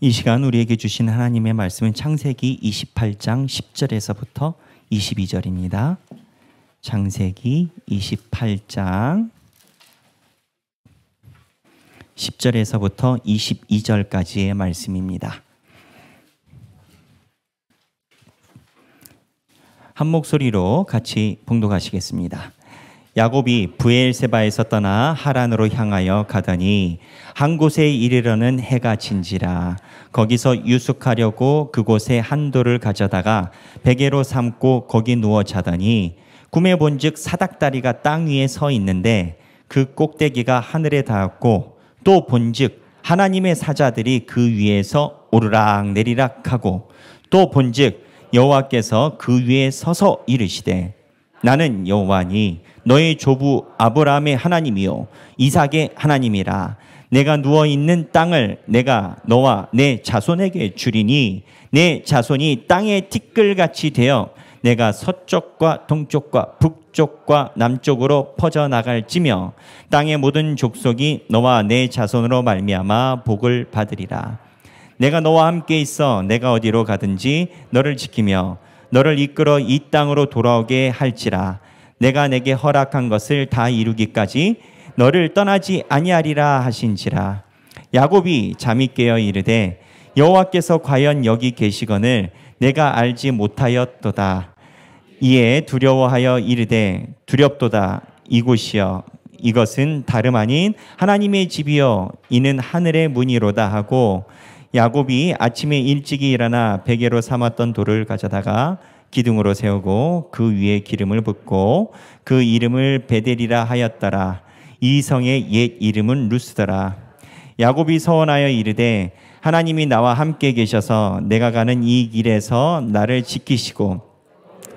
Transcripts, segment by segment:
이 시간 우리에게 주신 하나님의 말씀은 창세기 28장 10절에서부터 22절입니다. 창세기 28장 10절에서부터 22절까지의 말씀입니다. 한 목소리로 같이 봉독하시겠습니다. 야곱이 브엘세바에서 떠나 하란으로 향하여 가더니 한 곳에 이르러는 해가 진지라. 거기서 유숙하려고 그곳에 한 돌을 가져다가 베개로 삼고 거기 누워 자더니 꿈에 본즉 사닥다리가 땅 위에 서 있는데 그 꼭대기가 하늘에 닿았고 또 본즉 하나님의 사자들이 그 위에서 오르락 내리락 하고 또 본즉 여호와께서 그 위에 서서 이르시되 나는 여호와니 너의 조부 아브라함의 하나님이요 이삭의 하나님이라. 내가 누워있는 땅을 내가 너와 내 자손에게 주리니 내 자손이 땅의 티끌같이 되어 내가 서쪽과 동쪽과 북쪽과 남쪽으로 퍼져나갈지며 땅의 모든 족속이 너와 내 자손으로 말미암아 복을 받으리라. 내가 너와 함께 있어 내가 어디로 가든지 너를 지키며 너를 이끌어 이 땅으로 돌아오게 할지라. 내가 내게 허락한 것을 다 이루기까지 너를 떠나지 아니하리라 하신지라. 야곱이 잠이 깨어 이르되 여호와께서 과연 여기 계시거늘 내가 알지 못하였도다. 이에 두려워하여 이르되 두렵도다. 이곳이여 이것은 다름 아닌 하나님의 집이여 이는 하늘의 문이로다 하고 야곱이 아침에 일찍이 일어나 베개로 삼았던 돌을 가져다가 기둥으로 세우고 그 위에 기름을 붓고 그 이름을 베델이라 하였더라. 이 성의 옛 이름은 루스더라. 야곱이 서원하여 이르되 하나님이 나와 함께 계셔서 내가 가는 이 길에서 나를 지키시고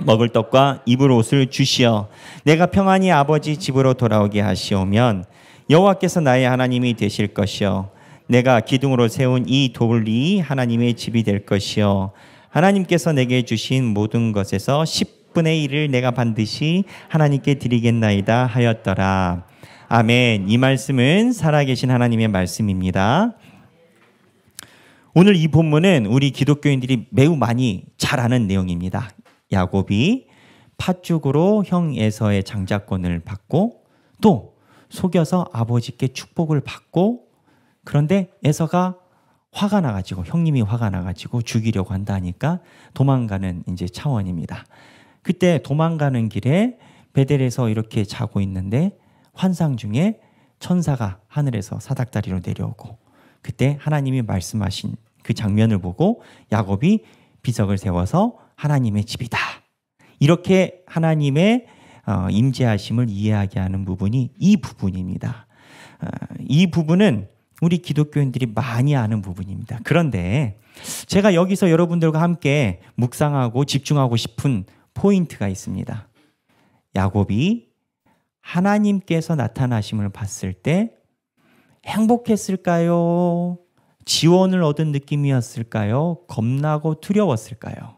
먹을 떡과 입을 옷을 주시어 내가 평안히 아버지 집으로 돌아오게 하시오면 여호와께서 나의 하나님이 되실 것이요 내가 기둥으로 세운 이 돌이 하나님의 집이 될 것이요 하나님께서 내게 주신 모든 것에서 10분의 1을 내가 반드시 하나님께 드리겠나이다 하였더라. 아멘. 이 말씀은 살아계신 하나님의 말씀입니다. 오늘 이 본문은 우리 기독교인들이 매우 많이 잘 아는 내용입니다. 야곱이 팥죽으로 형 에서의 장자권을 받고 또 속여서 아버지께 축복을 받고 그런데 에서가 화가 나가지고 형님이 화가 나가지고 죽이려고 한다니까 도망가는 이제 차원입니다. 그때 도망가는 길에 베델에서 이렇게 자고 있는데 환상 중에 천사가 하늘에서 사닥다리로 내려오고 그때 하나님이 말씀하신 그 장면을 보고 야곱이 비석을 세워서 하나님의 집이다. 이렇게 하나님의 임재하심을 이해하게 하는 부분이 이 부분입니다. 이 부분은 우리 기독교인들이 많이 아는 부분입니다. 그런데 제가 여기서 여러분들과 함께 묵상하고 집중하고 싶은 포인트가 있습니다. 야곱이 하나님께서 나타나심을 봤을 때 행복했을까요? 지원을 얻은 느낌이었을까요? 겁나고 두려웠을까요?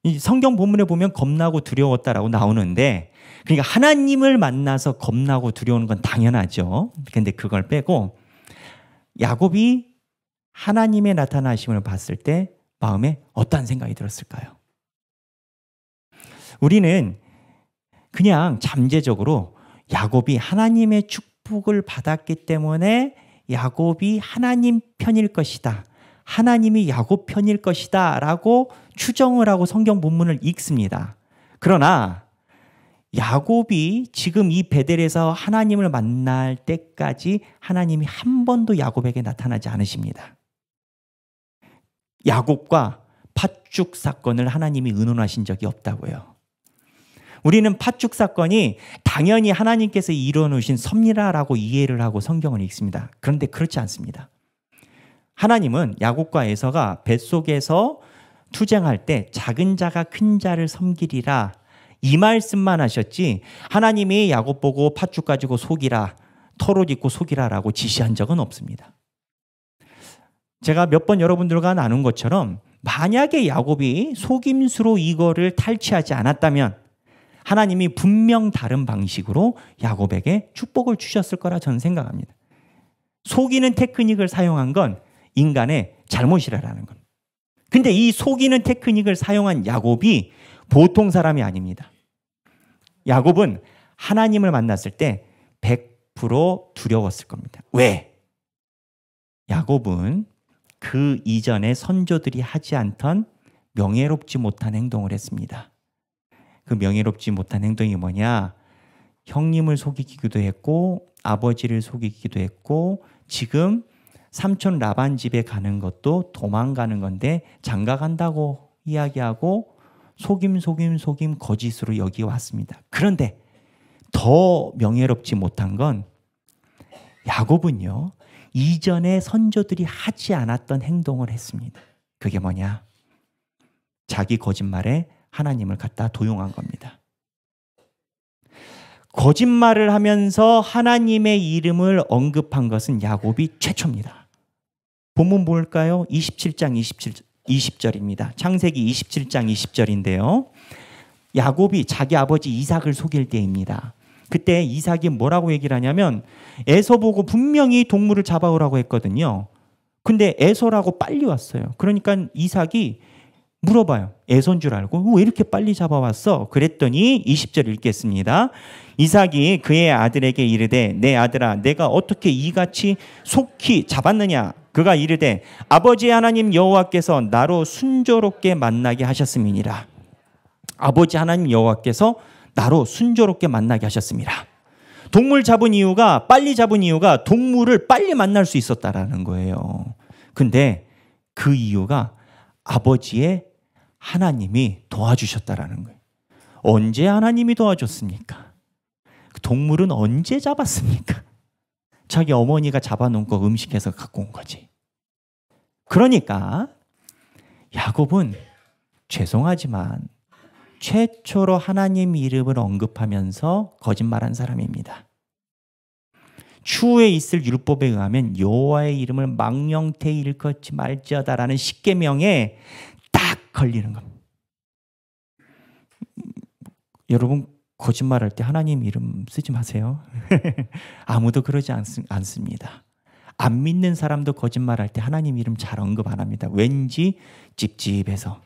이 성경 본문에 보면 겁나고 두려웠다라고 나오는데 그러니까 하나님을 만나서 겁나고 두려운 건 당연하죠. 근데 그걸 빼고 야곱이 하나님의 나타나심을 봤을 때 마음에 어떤 생각이 들었을까요? 우리는 그냥 잠재적으로 야곱이 하나님의 축복을 받았기 때문에 야곱이 하나님 편일 것이다. 하나님이 야곱 편일 것이다 라고 추정을 하고 성경 본문을 읽습니다. 그러나 야곱이 지금 이 베델에서 하나님을 만날 때까지 하나님이 한 번도 야곱에게 나타나지 않으십니다. 야곱과 팥죽 사건을 하나님이 의논하신 적이 없다고요. 우리는 팥죽 사건이 당연히 하나님께서 이루어놓으신 섭리라라고 이해를 하고 성경을 읽습니다. 그런데 그렇지 않습니다. 하나님은 야곱과 에서가 뱃속에서 투쟁할 때 작은 자가 큰 자를 섬기리라 이 말씀만 하셨지 하나님이 야곱 보고 팥죽 가지고 속이라 털옷 입고 속이라라고 지시한 적은 없습니다. 제가 몇 번 여러분들과 나눈 것처럼 만약에 야곱이 속임수로 이거를 탈취하지 않았다면 하나님이 분명 다른 방식으로 야곱에게 축복을 주셨을 거라 저는 생각합니다. 속이는 테크닉을 사용한 건 인간의 잘못이라는 것. 근데 이 속이는 테크닉을 사용한 야곱이 보통 사람이 아닙니다. 야곱은 하나님을 만났을 때 100% 두려웠을 겁니다. 왜? 야곱은 그 이전에 선조들이 하지 않던 명예롭지 못한 행동을 했습니다. 그 명예롭지 못한 행동이 뭐냐? 형님을 속이기도 했고 아버지를 속이기도 했고 지금 삼촌 라반 집에 가는 것도 도망가는 건데 장가 간다고 이야기하고 속임 거짓으로 여기 왔습니다. 그런데 더 명예롭지 못한 건 야곱은요, 이전에 선조들이 하지 않았던 행동을 했습니다. 그게 뭐냐? 자기 거짓말에 하나님을 갖다 도용한 겁니다. 거짓말을 하면서 하나님의 이름을 언급한 것은 야곱이 최초입니다. 본문 볼까요? 27장 20절입니다. 창세기 27장 20절인데요. 야곱이 자기 아버지 이삭을 속일 때입니다. 그때 이삭이 뭐라고 얘기를 하냐면 에서 보고 분명히 동물을 잡아오라고 했거든요. 근데 에서라고 빨리 왔어요. 그러니까 이삭이 물어봐요. 에서인 줄 알고 왜 이렇게 빨리 잡아왔어? 그랬더니 20절 읽겠습니다. 이삭이 그의 아들에게 이르되 내 아들아 내가 어떻게 이같이 속히 잡았느냐? 그가 이르되 아버지 하나님 여호와께서 나로 순조롭게 만나게 하셨음이니라. 아버지 하나님 여호와께서 나로 순조롭게 만나게 하셨습니다. 동물 잡은 이유가 빨리 잡은 이유가 동물을 빨리 만날 수 있었다라는 거예요. 근데 그 이유가 아버지의 하나님이 도와주셨다라는 거예요. 언제 하나님이 도와줬습니까? 동물은 언제 잡았습니까? 자기 어머니가 잡아놓은 거 음식해서 갖고 온 거지. 그러니까 야곱은 죄송하지만 최초로 하나님 이름을 언급하면서 거짓말한 사람입니다. 추후에 있을 율법에 의하면 여호와의 이름을 망령태 일컫지 말지어다라는 십계명에 딱 걸리는 겁니다. 여러분 거짓말할 때 하나님 이름 쓰지 마세요. 아무도 그러지 않습니다. 안 믿는 사람도 거짓말할 때 하나님 이름 잘 언급 안 합니다. 왠지 찝찝해서.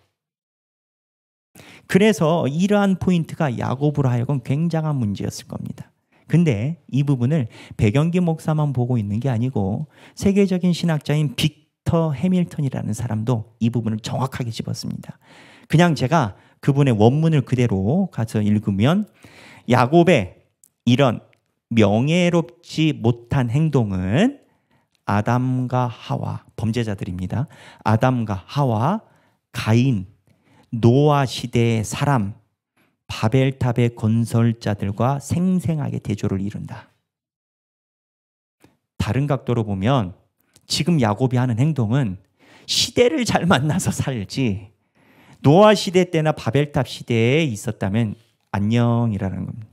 그래서 이러한 포인트가 야곱으로 하여금 굉장한 문제였을 겁니다. 근데 이 부분을 백영기 목사만 보고 있는 게 아니고 세계적인 신학자인 빅터 해밀턴이라는 사람도 이 부분을 정확하게 집었습니다. 그냥 제가 그분의 원문을 그대로 가서 읽으면 야곱의 이런 명예롭지 못한 행동은 아담과 하와, 범죄자들입니다. 아담과 하와, 가인, 노아 시대의 사람, 바벨탑의 건설자들과 생생하게 대조를 이룬다. 다른 각도로 보면 지금 야곱이 하는 행동은 시대를 잘 만나서 살지 노아 시대 때나 바벨탑 시대에 있었다면 안녕이라는 겁니다.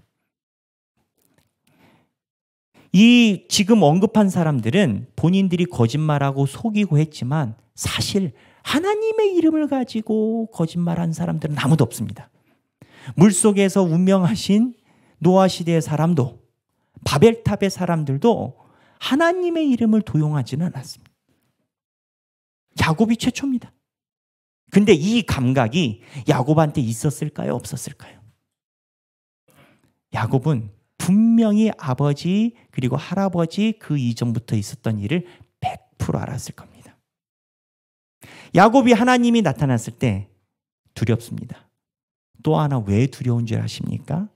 이 지금 언급한 사람들은 본인들이 거짓말하고 속이고 했지만 사실 하나님의 이름을 가지고 거짓말한 사람들은 아무도 없습니다. 물속에서 운명하신 노아 시대의 사람도 바벨탑의 사람들도 하나님의 이름을 도용하지는 않았습니다. 야곱이 최초입니다. 근데 이 감각이 야곱한테 있었을까요? 없었을까요? 야곱은 분명히 아버지 그리고 할아버지 그 이전부터 있었던 일을 100% 알았을 겁니다. 야곱이 하나님이 나타났을 때 두렵습니다. 또 하나 왜 두려운 줄 아십니까?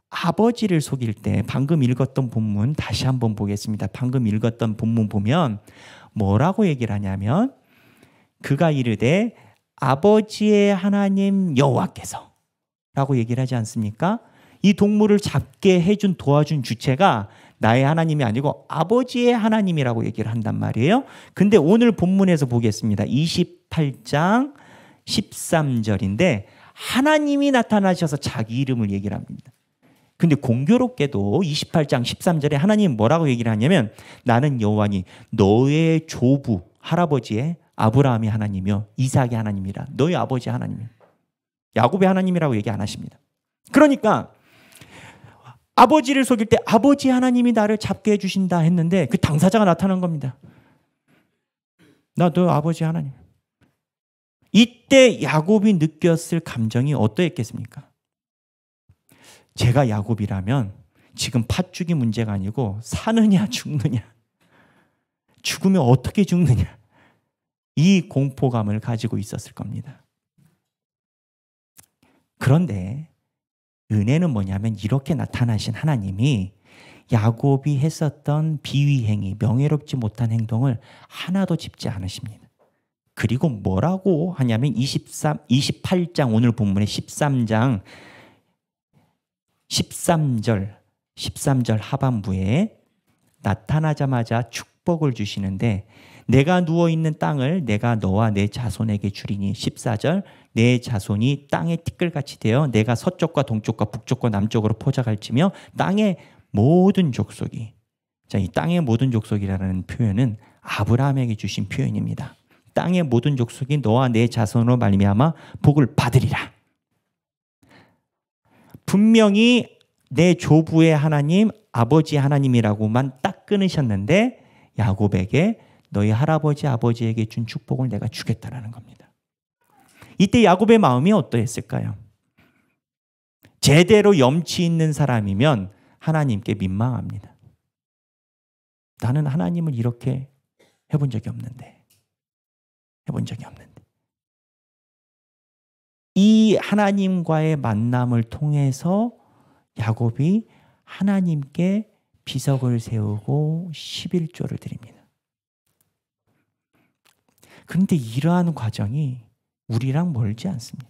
아버지를 속일 때 방금 읽었던 본문 다시 한번 보겠습니다. 방금 읽었던 본문 보면 뭐라고 얘기를 하냐면 그가 이르되 아버지의 하나님 여호와께서 라고 얘기를 하지 않습니까? 이 동물을 잡게 해준 도와준 주체가 나의 하나님이 아니고 아버지의 하나님이라고 얘기를 한단 말이에요. 근데 오늘 본문에서 보겠습니다. 28장 13절인데 하나님이 나타나셔서 자기 이름을 얘기를 합니다. 근데 공교롭게도 28장 13절에 하나님 뭐라고 얘기를 하냐면 나는 여호와니 너의 조부 할아버지의 아브라함이 하나님이요 이삭이 하나님이라 너희 아버지 하나님 야곱의 하나님이라고 얘기 안 하십니다. 그러니까 아버지를 속일 때 아버지 하나님이 나를 잡게 해주신다 했는데 그 당사자가 나타난 겁니다. 나도 아버지 하나님. 이때 야곱이 느꼈을 감정이 어떠했겠습니까? 제가 야곱이라면 지금 팥죽이 문제가 아니고 사느냐 죽느냐, 죽으면 어떻게 죽느냐, 이 공포감을 가지고 있었을 겁니다. 그런데 은혜는 뭐냐면 이렇게 나타나신 하나님이 야곱이 했었던 비위 행위, 명예롭지 못한 행동을 하나도 짚지 않으십니다. 그리고 뭐라고 하냐면 28장 오늘 본문의 13장 13절 하반부에 나타나자마자 축복을 주시는데 내가 누워있는 땅을 내가 너와 내 자손에게 주리니 14절 내 자손이 땅의 티끌같이 되어 내가 서쪽과 동쪽과 북쪽과 남쪽으로 포자갈지며 땅의 모든 족속이 자, 이 땅의 모든 족속이라는 표현은 아브라함에게 주신 표현입니다. 땅의 모든 족속이 너와 내 자손으로 말미암아 복을 받으리라. 분명히 내 조부의 하나님, 아버지 하나님이라고만 딱 끊으셨는데 야곱에게 너희 할아버지, 아버지에게 준 축복을 내가 주겠다라는 겁니다. 이때 야곱의 마음이 어떠했을까요? 제대로 염치 있는 사람이면 하나님께 민망합니다. 나는 하나님을 이렇게 해본 적이 없는데. 이 하나님과의 만남을 통해서 야곱이 하나님께 비석을 세우고 11조를 드립니다. 그런데 이러한 과정이 우리랑 멀지 않습니다.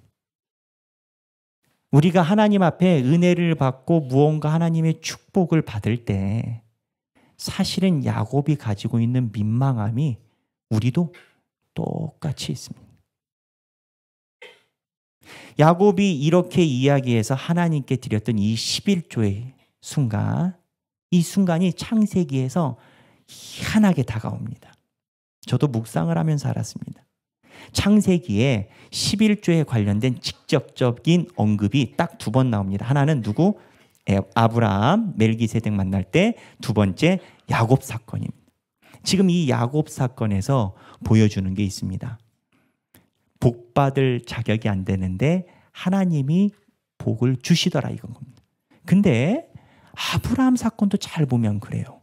우리가 하나님 앞에 은혜를 받고 무언가 하나님의 축복을 받을 때 사실은 야곱이 가지고 있는 민망함이 우리도 똑같이 있습니다. 야곱이 이렇게 이야기해서 하나님께 드렸던 이 11조의 순간, 이 순간이 창세기에서 희한하게 다가옵니다. 저도 묵상을 하면서 알았습니다. 창세기에 11조에 관련된 직접적인 언급이 딱 두 번 나옵니다. 하나는 누구? 아브라함, 멜기세덱 만날 때, 두 번째 야곱 사건입니다. 지금 이 야곱 사건에서 보여주는 게 있습니다. 복받을 자격이 안 되는데 하나님이 복을 주시더라 이건 겁니다. 근데 아브라함 사건도 잘 보면 그래요.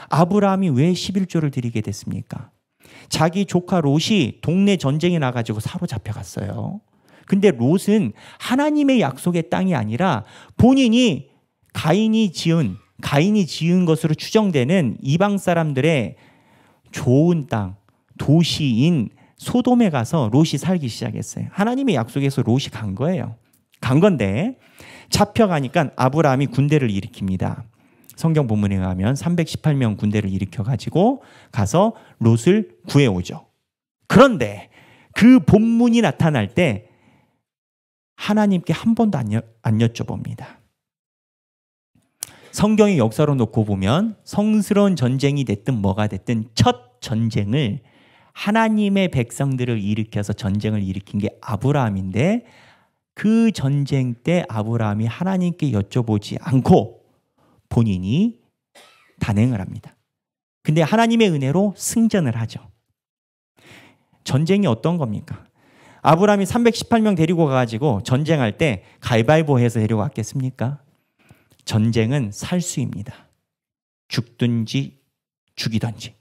아브라함이 왜 11조를 드리게 됐습니까? 자기 조카 롯이 동네 전쟁에 나가지고 사로잡혀갔어요. 근데 롯은 하나님의 약속의 땅이 아니라 본인이 가인이 지은 것으로 추정되는 이방 사람들의 좋은 땅, 도시인 소돔에 가서 롯이 살기 시작했어요. 하나님의 약속에서 롯이 간 거예요. 간 건데 잡혀가니까 아브라함이 군대를 일으킵니다. 성경 본문에 의하면 318명 군대를 일으켜가지고 가서 롯을 구해오죠. 그런데 그 본문이 나타날 때 하나님께 한 번도 안 여쭤봅니다. 성경의 역사로 놓고 보면 성스러운 전쟁이 됐든 뭐가 됐든 첫 전쟁을 하나님의 백성들을 일으켜서 전쟁을 일으킨 게 아브라함인데 그 전쟁 때 아브라함이 하나님께 여쭤보지 않고 본인이 단행을 합니다. 근데 하나님의 은혜로 승전을 하죠. 전쟁이 어떤 겁니까? 아브라함이 318명 데리고 가가지고 전쟁할 때 가위바위보 해서 데려왔겠습니까? 전쟁은 살수입니다. 죽든지 죽이든지.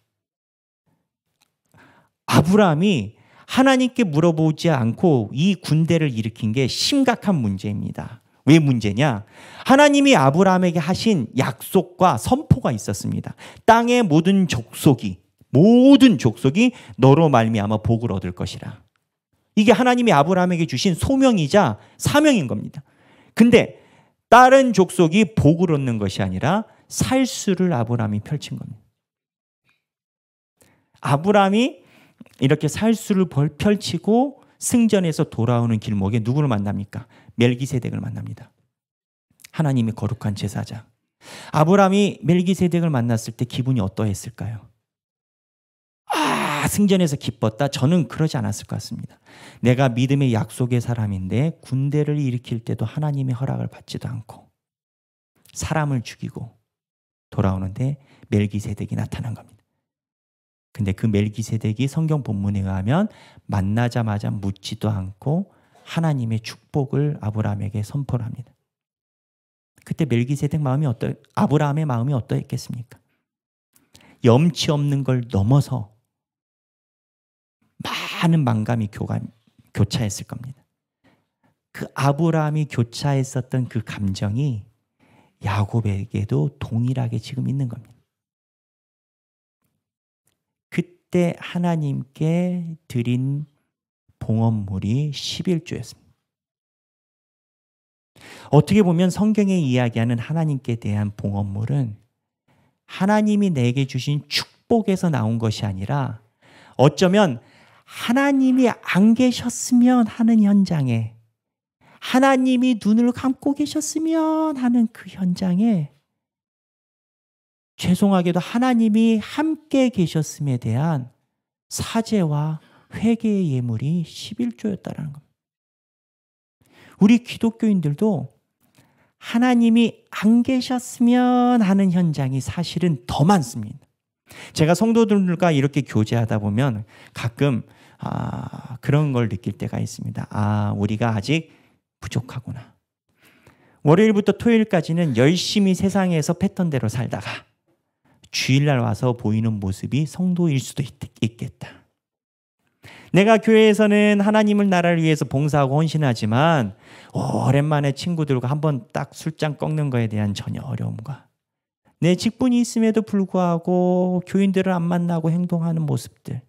아브라함이 하나님께 물어보지 않고 이 군대를 일으킨 게 심각한 문제입니다. 왜 문제냐? 하나님이 아브라함에게 하신 약속과 선포가 있었습니다. 땅의 모든 족속이 너로 말미암아 복을 얻을 것이라. 이게 하나님이 아브라함에게 주신 소명이자 사명인 겁니다. 근데 다른 족속이 복을 얻는 것이 아니라 살수를 아브라함이 펼친 겁니다. 아브라함이 이렇게 살수를 펼치고 승전에서 돌아오는 길목에 누구를 만납니까? 멜기세덱을 만납니다. 하나님의 거룩한 제사장. 아브라함이 멜기세덱을 만났을 때 기분이 어떠했을까요? 승전에서 기뻤다? 저는 그러지 않았을 것 같습니다. 내가 믿음의 약속의 사람인데 군대를 일으킬 때도 하나님의 허락을 받지도 않고 사람을 죽이고 돌아오는데 멜기세덱이 나타난 겁니다. 근데 그 멜기세덱이 성경 본문에 의하면 만나자마자 묻지도 않고 하나님의 축복을 아브라함에게 선포를 합니다. 그때 멜기세덱 마음이 아브라함의 마음이 어떠했겠습니까? 염치 없는 걸 넘어서 많은 만감이 교차했을 겁니다. 그 아브라함이 교차했었던 그 감정이 야곱에게도 동일하게 지금 있는 겁니다. 그때 하나님께 드린 봉헌물이 11조였습니다. 어떻게 보면 성경에 이야기하는 하나님께 대한 봉헌물은 하나님이 내게 주신 축복에서 나온 것이 아니라 어쩌면 하나님이 안 계셨으면 하는 현장에, 하나님이 눈을 감고 계셨으면 하는 그 현장에 죄송하게도 하나님이 함께 계셨음에 대한 사죄와 회개의 예물이 11조였다는 겁니다. 우리 기독교인들도 하나님이 안 계셨으면 하는 현장이 사실은 더 많습니다. 제가 성도들과 이렇게 교제하다 보면 가끔 그런 걸 느낄 때가 있습니다. 우리가 아직 부족하구나. 월요일부터 토요일까지는 열심히 세상에서 패턴대로 살다가 주일날 와서 보이는 모습이 성도일 수도 있겠다. 내가 교회에서는 하나님을 나라를 위해서 봉사하고 헌신하지만 오랜만에 친구들과 한번 딱 술잔 꺾는 거에 대한 전혀 어려움과 내 직분이 있음에도 불구하고 교인들을 안 만나고 행동하는 모습들,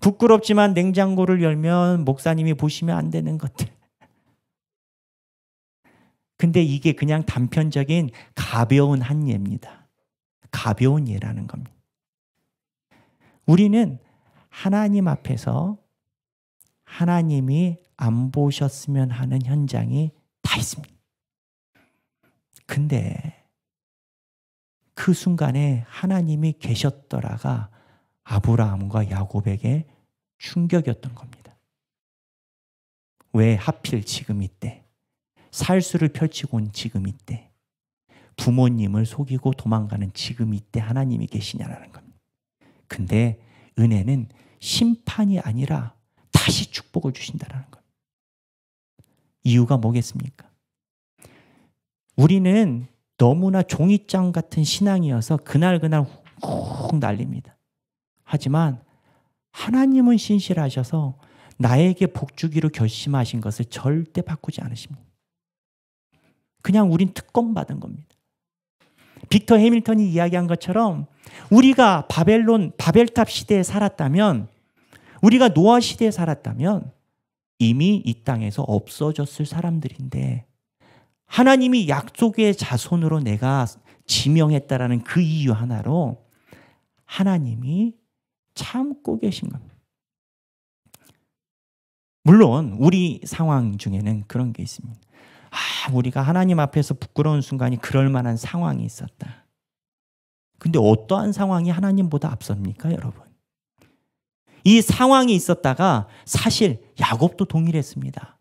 부끄럽지만 냉장고를 열면 목사님이 보시면 안 되는 것들. 근데 이게 그냥 단편적인 가벼운 한 예입니다. 가벼운 예라는 겁니다. 우리는 하나님 앞에서 하나님이 안 보셨으면 하는 현장이 다 있습니다. 근데 그 순간에 하나님이 계셨더라가 아브라함과 야곱에게 충격이었던 겁니다. 왜 하필 지금 이때, 살수를 펼치고 온 지금 이때, 부모님을 속이고 도망가는 지금 이때 하나님이 계시냐라는 겁니다. 근데 은혜는 심판이 아니라 다시 축복을 주신다는 겁니다. 이유가 뭐겠습니까? 우리는 너무나 종이장 같은 신앙이어서 그날그날 훅 날립니다. 하지만 하나님은 신실하셔서 나에게 복 주기로 결심하신 것을 절대 바꾸지 않으십니다. 그냥 우린 특권 받은 겁니다. 빅터 해밀턴이 이야기한 것처럼 우리가 바벨탑 시대에 살았다면, 우리가 노아 시대에 살았다면 이미 이 땅에서 없어졌을 사람들인데 하나님이 약속의 자손으로 내가 지명했다라는 그 이유 하나로 하나님이 참고 계신 겁니다. 물론 우리 상황 중에는 그런 게 있습니다. 우리가 하나님 앞에서 부끄러운 순간이 그럴 만한 상황이 있었다. 근데 어떠한 상황이 하나님보다 앞섭니까, 여러분? 이 상황이 있었다가 사실 야곱도 동일했습니다.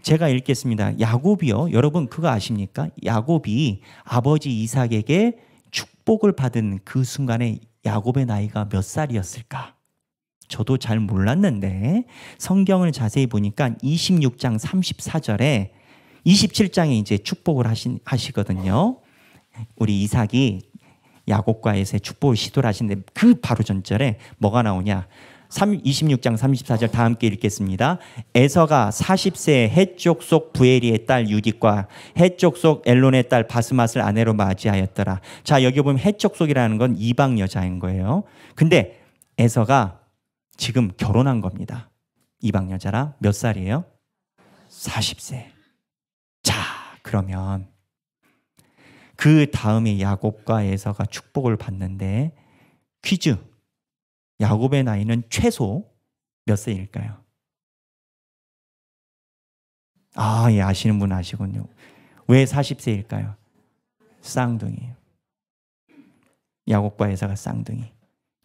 제가 읽겠습니다. 야곱이요. 여러분 그거 아십니까? 야곱이 아버지 이삭에게 축복을 받은 그 순간에 야곱의 나이가 몇 살이었을까? 저도 잘 몰랐는데 성경을 자세히 보니까 26장 34절에 27장에 이제 축복을 하시거든요. 우리 이삭이 야곱과에서의 축복을 시도를 하시는데 그 바로 전절에 뭐가 나오냐? 26장 34절 다 함께 읽겠습니다. 에서가 40세에 헷족 속 부에리의 딸 유딕과 헷족 속 엘론의 딸 바스맛을 아내로 맞이하였더라. 자, 여기 보면 헷족 속이라는 건 이방 여자인 거예요. 근데 에서가 지금 결혼한 겁니다. 이방 여자라. 몇 살이에요? 40세. 자, 그러면 그 다음에 야곱과 에서가 축복을 받는데 퀴즈. 야곱의 나이는 최소 몇 세일까요? 예, 아시는 분 아시군요. 왜 40세일까요? 쌍둥이에요. 야곱과 에서가 쌍둥이.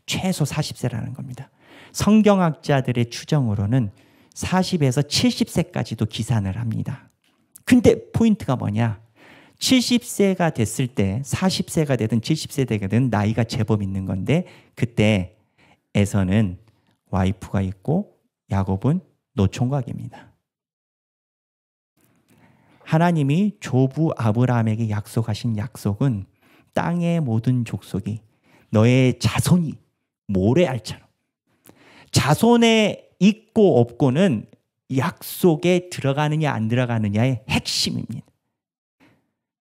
최소 40세라는 겁니다. 성경학자들의 추정으로는 40에서 70세까지도 기산을 합니다. 근데 포인트가 뭐냐? 70세가 됐을 때 40세가 되든 70세가 되든 나이가 제법 있는 건데 그때 에서는 와이프가 있고 야곱은 노총각입니다. 하나님이 조부 아브라함에게 약속하신 약속은 땅의 모든 족속이 너의 자손이 모래알처럼 자손에 있고 없고는 약속에 들어가느냐 안 들어가느냐의 핵심입니다.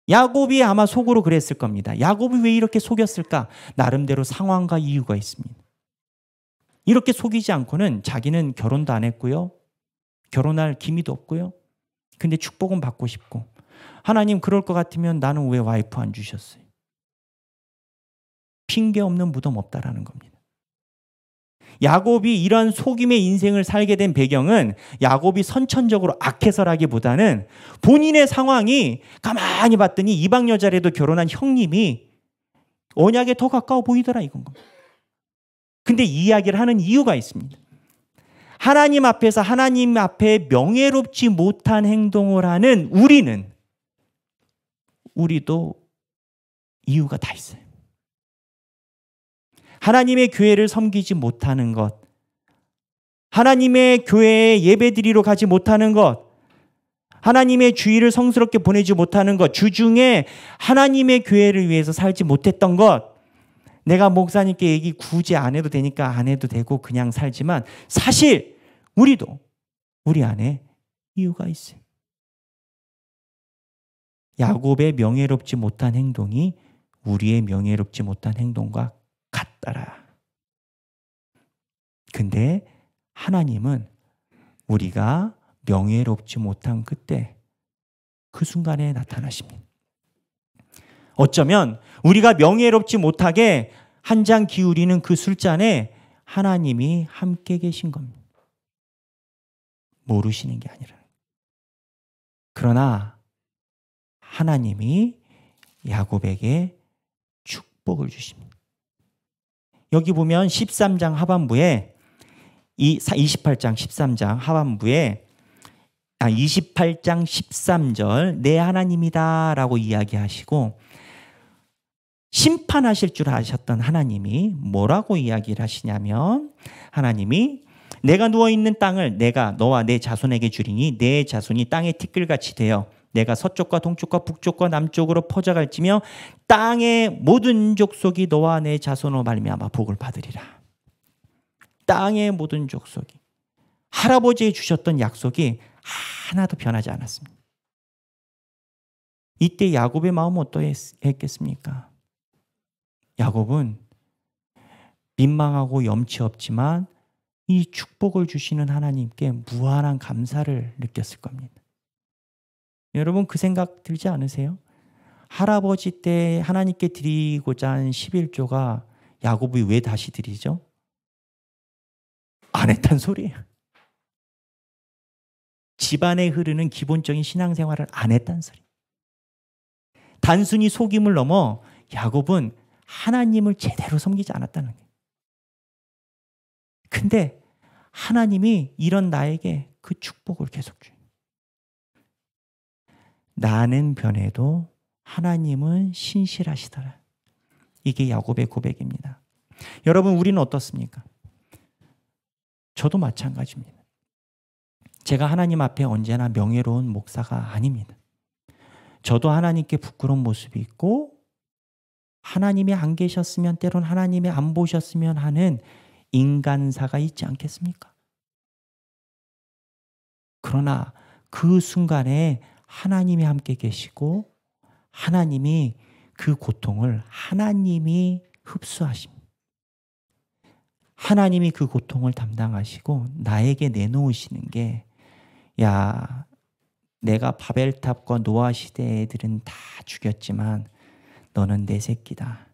야곱이 아마 속으로 그랬을 겁니다. 야곱이 왜 이렇게 속였을까? 나름대로 상황과 이유가 있습니다. 이렇게 속이지 않고는 자기는 결혼도 안 했고요. 결혼할 기미도 없고요. 근데 축복은 받고 싶고 하나님 그럴 것 같으면 나는 왜 와이프 안 주셨어요? 핑계 없는 무덤 없다라는 겁니다. 야곱이 이런 속임의 인생을 살게 된 배경은 야곱이 선천적으로 악해서라기보다는 본인의 상황이 가만히 봤더니 이방 여자라도 결혼한 형님이 언약에 더 가까워 보이더라 이건 겁니다. 근데 이 이야기를 하는 이유가 있습니다. 하나님 앞에서 하나님 앞에 명예롭지 못한 행동을 하는 우리도 이유가 다 있어요. 하나님의 교회를 섬기지 못하는 것, 하나님의 교회에 예배드리러 가지 못하는 것, 하나님의 주일을 성스럽게 보내지 못하는 것, 주중에 하나님의 교회를 위해서 살지 못했던 것, 내가 목사님께 얘기 굳이 안 해도 되니까 안 해도 되고 그냥 살지만 사실 우리 안에 이유가 있어요. 야곱의 명예롭지 못한 행동이 우리의 명예롭지 못한 행동과 같더라. 근데 하나님은 우리가 명예롭지 못한 그때 그 순간에 나타나십니다. 어쩌면 우리가 명예롭지 못하게 한 장 기울이는 그 술잔에 하나님이 함께 계신 겁니다. 모르시는 게 아니라. 그러나 하나님이 야곱에게 축복을 주십니다. 여기 보면 13장 하반부에 28장 13장 하반부에 28장 13절 내 하나님이다 라고 이야기하시고 심판하실 줄 아셨던 하나님이 뭐라고 이야기를 하시냐면 하나님이 내가 누워있는 땅을 내가 너와 내 자손에게 주리니 내 자손이 땅의 티끌같이 되어 내가 서쪽과 동쪽과 북쪽과 남쪽으로 퍼져갈지며 땅의 모든 족속이 너와 내 자손으로 말미암아 복을 받으리라. 땅의 모든 족속이 할아버지에 주셨던 약속이 하나도 변하지 않았습니다. 이때 야곱의 마음은 어떠했겠습니까? 야곱은 민망하고 염치 없지만 이 축복을 주시는 하나님께 무한한 감사를 느꼈을 겁니다. 여러분 그 생각 들지 않으세요? 할아버지 때 하나님께 드리고자 한 11조가 야곱이 왜 다시 드리죠? 안 했단 소리예요. 집안에 흐르는 기본적인 신앙생활을 안 했단 소리. 단순히 속임을 넘어 야곱은 하나님을 제대로 섬기지 않았다는 거예요. 근데 하나님이 이런 나에게 그 축복을 계속 줘요. 나는 변해도 하나님은 신실하시더라. 이게 야곱의 고백입니다. 여러분 우리는 어떻습니까? 저도 마찬가지입니다. 제가 하나님 앞에 언제나 명예로운 목사가 아닙니다. 저도 하나님께 부끄러운 모습이 있고 하나님이 안 계셨으면 때론 하나님이 안 보셨으면 하는 인간사가 있지 않겠습니까? 그러나 그 순간에 하나님이 함께 계시고 하나님이 그 고통을 하나님이 흡수하십니다. 하나님이 그 고통을 담당하시고 나에게 내놓으시는 게 야, 내가 바벨탑과 노아 시대 애들은 다 죽였지만 너는 내 새끼다.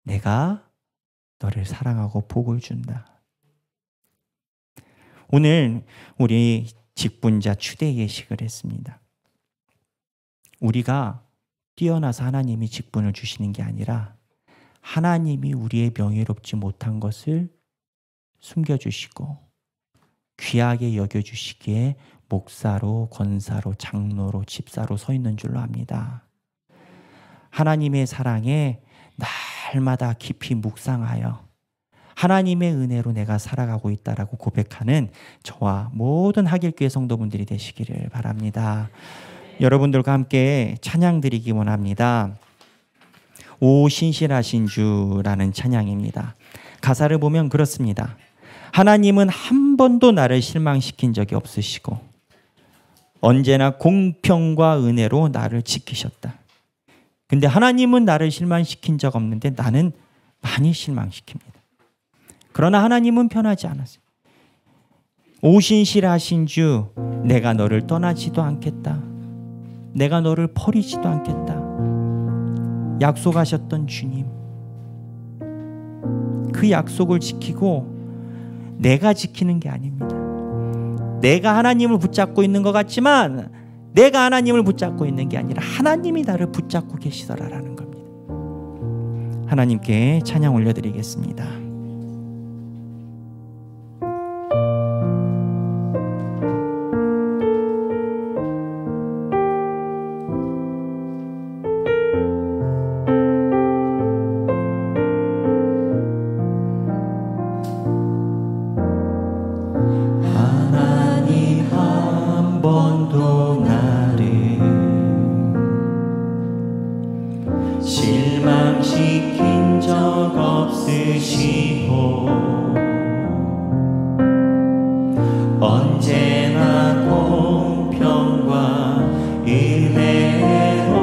내가 너를 사랑하고 복을 준다. 오늘 우리 직분자 추대 예식을 했습니다. 우리가 뛰어나서 하나님이 직분을 주시는 게 아니라 하나님이 우리의 명예롭지 못한 것을 숨겨주시고 귀하게 여겨주시기에 목사로, 권사로, 장로로, 집사로 서 있는 줄로 압니다. 하나님의 사랑에 날마다 깊이 묵상하여 하나님의 은혜로 내가 살아가고 있다라고 고백하는 저와 모든 하길교회 성도분들이 되시기를 바랍니다. 여러분들과 함께 찬양 드리기 원합니다. 오 신실하신 주라는 찬양입니다. 가사를 보면 그렇습니다. 하나님은 한 번도 나를 실망시킨 적이 없으시고 언제나 공평과 은혜로 나를 지키셨다. 근데 하나님은 나를 실망시킨 적 없는데 나는 많이 실망시킵니다. 그러나 하나님은 변하지 않았어요. 오신실하신 주, 내가 너를 떠나지도 않겠다. 내가 너를 버리지도 않겠다. 약속하셨던 주님, 그 약속을 지키고 내가 지키는 게 아닙니다. 내가 하나님을 붙잡고 있는 것 같지만 내가 하나님을 붙잡고 있는 게 아니라 하나님이 나를 붙잡고 계시더라라는 겁니다. 하나님께 찬양 올려드리겠습니다. 실망시킨 적 없으시고 언제나 공평과 은혜로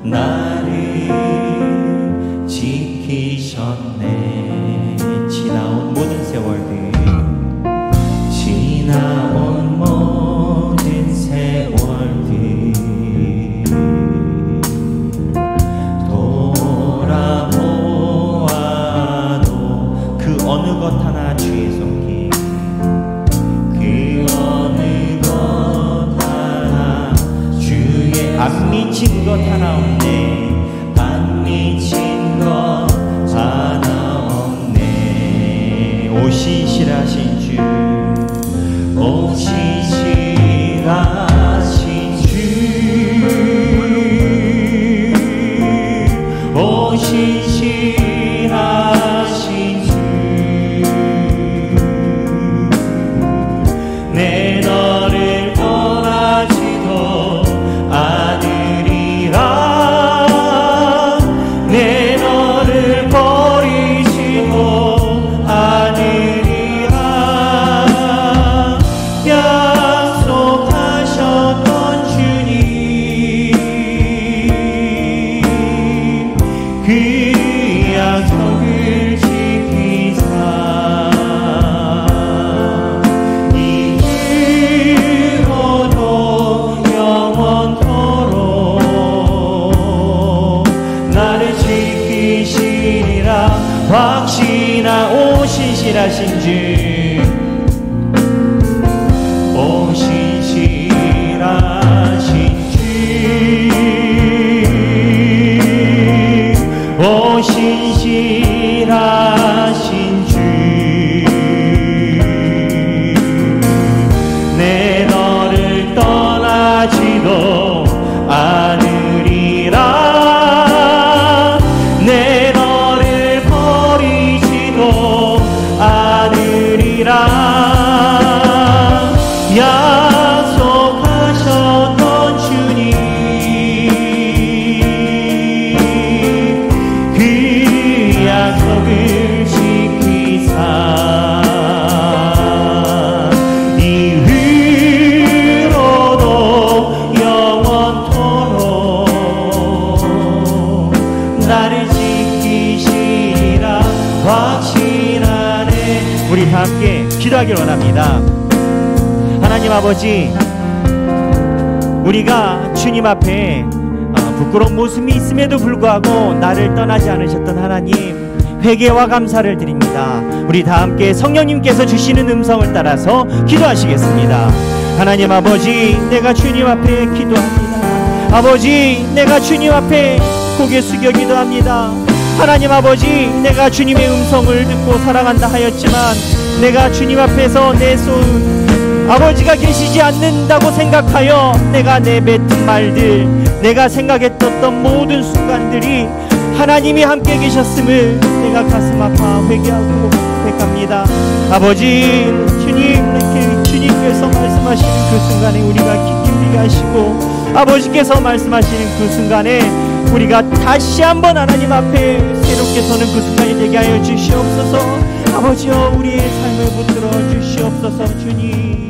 나를 지키셨네. 지나온 모든 세월들, 지나온 모든 세월들 돌아보아도 그 어느 것 하나 주의 손길, 그 어느 것 하나 주의 안 미친 것 하나 없네. 안 미친 것 하나 없네. 오 신실하신 주, 오 신실하신 주, 오 신실하신 주, 내 너를 떠나지도 않으리라. 내 너를 버리지도 않으리라. 약속하셨던 주님, 그 약속을 지키사 이후로도 영원토록 나를 지키시리라. 확신하 오 신실하신 주, 오 신실하신 주, 오 신실하신 주, 내 너를 떠나지도 않으리라. 내 너를 버리지도 않으리라. 약속하셨던 주님, 그 약속을 지키사 이후로도 영원토록 나를 지키시리라. 확신하네. 우리 다 함께 기도하길 원합니다. 하나님 아버지, 우리가 주님 앞에 부끄러운 모습이 있음에도 불구하고 나를 떠나지 않으셨던 하나님, 회개와 감사를 드립니다. 우리 다 함께 성령님께서 주시는 음성을 따라서 기도하시겠습니다. 하나님 아버지, 내가 주님 앞에 기도합니다. 아버지, 내가 주님 앞에 고개 숙여 기도합니다. 하나님 아버지, 내가 주님의 음성을 듣고 살아간다 하였지만 내가 주님 앞에서 내 손 아버지가 계시지 않는다고 생각하여 내가 내뱉은 말들, 내가 생각했던 모든 순간들이 하나님이 함께 계셨음을 내가 가슴 아파 회개하고 고백합니다. 아버지, 주님께서 말씀하시는 그 순간에 우리가 귀 기울이게 하시고, 아버지께서 말씀하시는 그 순간에 우리가 다시 한번 하나님 앞에 새롭게 서는 그 순간이 되게 하여 주시옵소서. 아버지여, 우리의 삶을 붙들어 주시옵소서. 주님,